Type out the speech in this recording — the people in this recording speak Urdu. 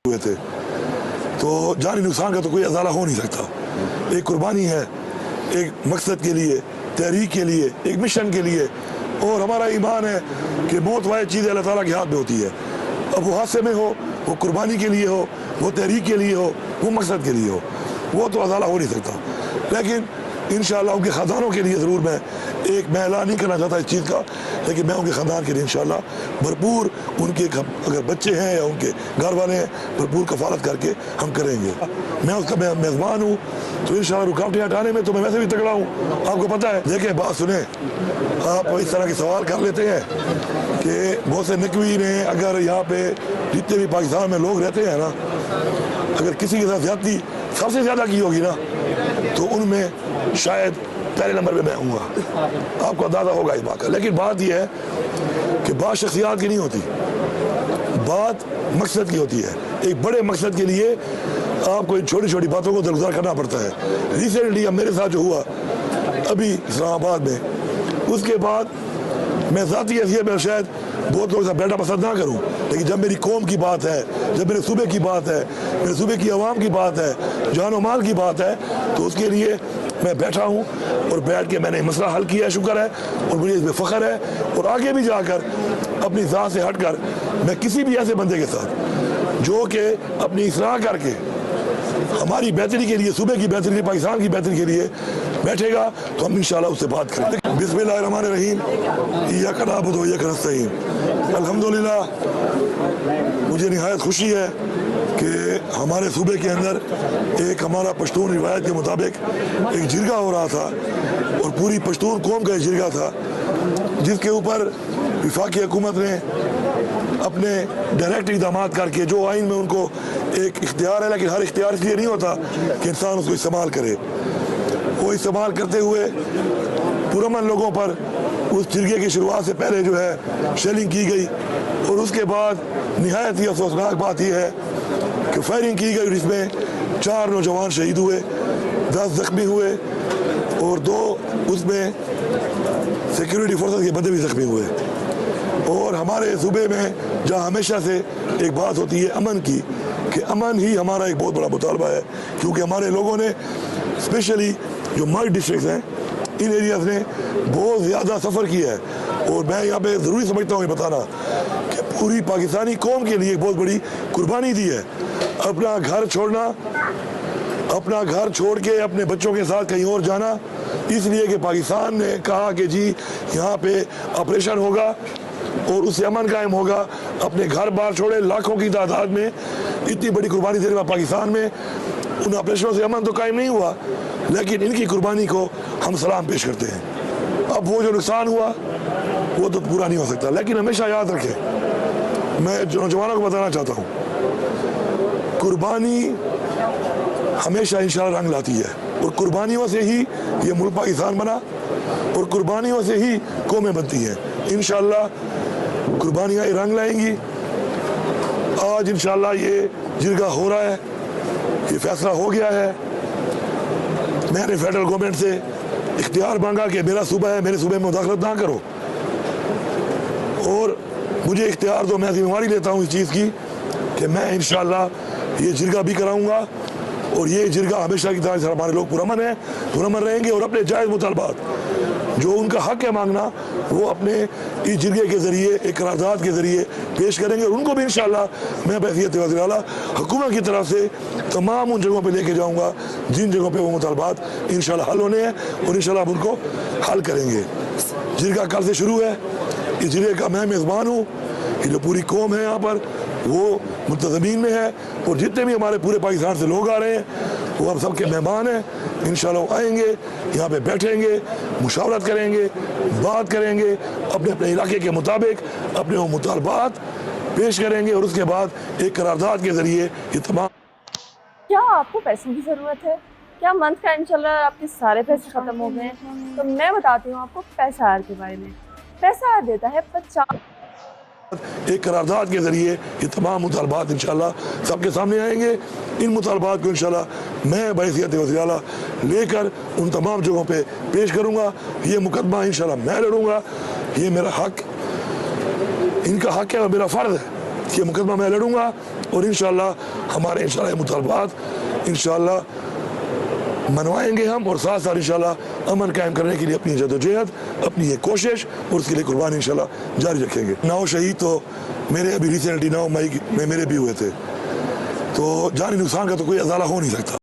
ہوئے تھے، تو جانی نقصان کا تو کوئی ازالہ ہو نہیں سکتا. ایک قربانی ہے ایک مقصد کے لیے، تحریک کے لیے، ایک مشن کے لیے، اور ہمارا ایمان ہے کہ موت واحد چیز اللہ تعالیٰ کے ہاتھ میں ہوتی ہے. اب وہ حادثے میں ہو، وہ قربانی کے لیے ہو، وہ تحریک کے لیے ہو، وہ مقصد کے لیے ہو، وہ تو ازالہ ہو نہیں سکتا. لیکن انشاءاللہ ان کے خاندانوں کے لیے ضرور میں اعلان نہیں کرنا چاہتا اس چیز کا، لیکن میں ان کے خاندان کے لیے انشاءاللہ بھرپور، ان کے اگر بچے ہیں یا ان کے گھر والے ہیں، بھرپور کفالت کر کے ہم کریں گے. میں اس کا میزبان ہوں، تو انشاءاللہ رکاوٹیں ہٹانے میں تو میں ویسے بھی تگڑا ہوں، آپ کو پتہ ہے. دیکھیں بات سنیں، آپ اس طرح کے سوال کر لیتے ہیں کہ بہت سے نقوی نے اگر یہاں پہ جتنے بھی پاکستان میں لوگ رہتے ہیں نا، اگر کسی کے ساتھ زیادتی سب سے زیادہ کی ہوگی نا، تو ان میں شاید پہلے نمبر پہ میں ہوں گا. آپ کو اندازہ ہوگا اس بات کا. لیکن بات یہ ہے کہ بات شخصیات کی نہیں ہوتی، بات مقصد کی ہوتی ہے. ایک بڑے مقصد کے لیے آپ کو ان چھوٹی چھوٹی باتوں کو درگزر کرنا پڑتا ہے. ریسنٹلی اب میرے ساتھ جو ہوا ابھی اسلام آباد میں، اس کے بعد میں ذاتی حیثیت میں شاید بہت لوگوں سے بیٹھنا پسند نہ کروں، لیکن جب میری قوم کی بات ہے، جب میرے صوبے کی بات ہے، میرے صوبے کی عوام کی بات ہے، جان و مال کی بات ہے، تو اس کے لیے میں بیٹھا ہوں، اور بیٹھ کے میں نے مسئلہ حل کیا ہے، شکر ہے، اور مجھے اس میں فخر ہے. اور آگے بھی جا کر اپنی ذات سے ہٹ کر میں کسی بھی ایسے بندے کے ساتھ جو کہ اپنی اصلاح کر کے ہماری بہتری کے لیے، صوبے کی بہتری، پاکستان کی بہتری کے لیے بیٹھے گا، تو ہم انشاءاللہ اس سے بات کریں گے. بسم اللہ الرحمن الرحیم. ایاک نعبد و ایاک نستعین. الحمدللہ مجھے نہایت خوشی ہے کہ ہمارے صوبے کے اندر ایک ہمارا پشتون روایت کے مطابق ایک جرگہ ہو رہا تھا، اور پوری پشتون قوم کا ایک جرگہ تھا، جس کے اوپر وفاقی حکومت نے اپنے ڈائریکٹ اقدامات کر کے، جو آئین میں ان کو ایک اختیار ہے، لیکن ہر اختیار اس لیے نہیں ہوتا کہ انسان اس کو استعمال کرے، وہ استعمال کرتے ہوئے پرامن لوگوں پر اس جرگے کی شروعات سے پہلے جو ہے شیلنگ کی گئی، اور اس کے بعد نہایت ہی افسوسناک بات یہ ہے کہ فائرنگ کی گئی، جس میں 4 نوجوان شہید ہوئے، 10 زخمی ہوئے، اور 2 اس میں سیکیورٹی فورسز کے بندے بھی زخمی ہوئے. اور ہمارے صوبے میں جہاں ہمیشہ سے ایک بات ہوتی ہے امن کی، کہ امن ہی ہمارا ایک بہت بڑا مطالبہ ہے، کیونکہ ہمارے لوگوں نے اسپیشلی جو مرڈ ڈسٹرکٹس ہیں، ان ایریاز نے بہت زیادہ سفر کیا ہے. اور میں یہاں پہ ضروری سمجھتا ہوں یہ بتانا کہ پوری پاکستانی قوم کے لیے ایک بہت بڑی قربانی دی ہے. اپنا گھر چھوڑنا، اپنا گھر چھوڑ کے اپنے بچوں کے ساتھ کہیں اور جانا، اس لیے کہ پاکستان نے کہا کہ جی یہاں پہ آپریشن ہوگا اور اس سے امن قائم ہوگا. اپنے گھر باہر چھوڑے، لاکھوں کی تعداد میں اتنی بڑی قربانی دینے والا پاکستان میں، ان آپریشنوں سے امن تو قائم نہیں ہوا، لیکن ان کی قربانی کو ہم سلام پیش کرتے ہیں. اب وہ جو نقصان ہوا وہ تو پورا نہیں ہو سکتا، لیکن ہمیشہ یاد رکھیں، میں نوجوانوں کو بتانا چاہتا ہوں، قربانی ہمیشہ انشاءاللہ رنگ لاتی ہے، اور قربانیوں سے ہی یہ ملک پاکستان بنا، اور قربانیوں سے ہی قومیں بنتی ہیں. انشاءاللہ قربانیاں رنگ لائیں گی. آج انشاءاللہ یہ جرگہ ہو رہا ہے، یہ فیصلہ ہو گیا ہے. میں نے فیڈرل گورنمنٹ سے اختیار مانگا کہ میرا صوبہ ہے، میرے صوبے میں مداخلت نہ کرو، اور مجھے اختیار دو. میں ذمہ داری لیتا ہوں اس چیز کی کہ میں انشاءاللہ یہ جرگہ بھی کراؤں گا، اور یہ جرگہ ہمیشہ کی طرح سے ہمارے لوگ پرامن ہیں، پرامن رہیں گے، اور اپنے جائز مطالبات جو ان کا حق ہے مانگنا، وہ اپنے اس جرگے کے ذریعے، ایک قرارداد کے ذریعے پیش کریں گے. اور ان کو بھی انشاءاللہ میں بحیثیت وزیر اعلیٰ حکومت کی طرف سے تمام ان جگہوں پہ لے کے جاؤں گا جن جگہوں پہ وہ مطالبات انشاءاللہ حل ہونے ہیں، اور انشاءاللہ ہم ان کو حل کریں گے. جرگہ کل سے شروع ہے. اس جرگے کا میں میزبان ہوں. یہ جو پوری قوم ہے یہاں پر وہ منتظمین میں ہے، اور جتنے بھی ہمارے پورے پاکستان سے لوگ آ رہے ہیں وہ ہم سب کے مہمان ہیں. انشاءاللہ وہ آئیں گے، یہاں پہ بیٹھیں گے، مشاورت کریں گے، بات کریں گے، اپنے اپنے علاقے کے مطابق اپنے وہ مطالبات پیش کریں گے، اور اس کے بعد ایک قرارداد کے ذریعے یہ تمام. کیا آپ کو پیسوں کی ضرورت ہے؟ کیا منتھ کا اینڈ چل رہا ہے، آپ کے سارے پیسے ختم ہو گئے ہیں؟ تو میں بتاتی ہوں آپ کو پیسہ آر کے بارے میں. پیسہ آر دیتا ہے 50 ایک قرارداد کے ذریعے یہ تمام مطالبات انشاءاللہ سب کے سامنے آئیں گے. ان مطالبات کو انشاءاللہ میں بحیثیت وزیر اعلیٰ لے کر ان تمام جگہوں پہ پیش کروں گا. یہ مقدمہ انشاءاللہ میں لڑوں گا. یہ میرا حق، ان کا حق ہے اور میرا فرض ہے یہ مقدمہ میں لڑوں گا اور انشاءاللہ ہمارے انشاءاللہ یہ مطالبات انشاءاللہ منوائیں گے ہم، اور ساتھ ساتھ انشاءاللہ امن قائم کرنے کے لیے اپنی جدوجہد، اپنی یہ کوشش اور اس کے لیے قربانی انشاءاللہ جاری رکھیں گے۔ 9 شہید تو میرے ابھی ریسنٹلی 9 مئی میں میرے بھی ہوئے تھے، تو جانی نقصان کا تو کوئی ازالہ ہو نہیں سکتا۔